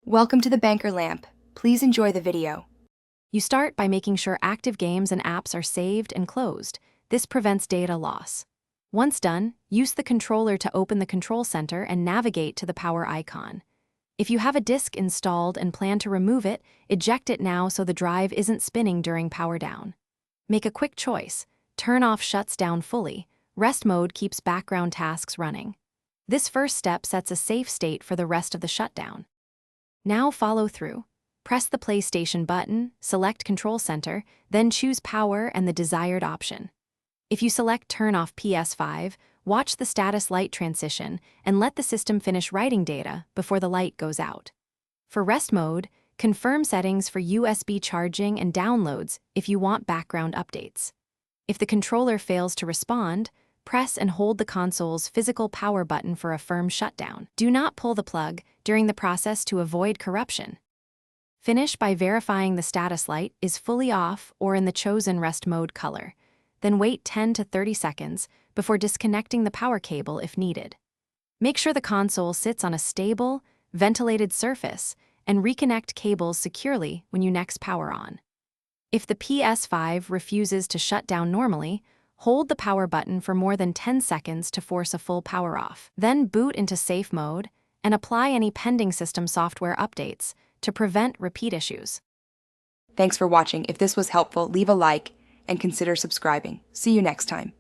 Welcome to the Banker Lamp. Please enjoy the video. You start by making sure active games and apps are saved and closed. This prevents data loss. Once done, use the controller to open the control center and navigate to the power icon. If you have a disk installed and plan to remove it, eject it now so the drive isn't spinning during power down. Make a quick choice. Turn off shuts down fully. Rest mode keeps background tasks running. This first step sets a safe state for the rest of the shutdown. Now follow through. Press the PlayStation button, select Control Center, then choose Power and the desired option. If you select Turn off PS5, watch the status light transition and let the system finish writing data before the light goes out. For rest mode, confirm settings for USB charging and downloads if you want background updates. If the controller fails to respond, press and hold the console's physical power button for a firm shutdown. Do not pull the plug during the process to avoid corruption. Finish by verifying the status light is fully off or in the chosen rest mode color. Then wait 10 to 30 seconds before disconnecting the power cable if needed. Make sure the console sits on a stable, ventilated surface and reconnect cables securely when you next power on. If the PS5 refuses to shut down normally, hold the power button for more than 10 seconds to force a full power off. Then boot into safe mode and apply any pending system software updates to prevent repeat issues. Thanks for watching. If this was helpful, leave a like and consider subscribing. See you next time.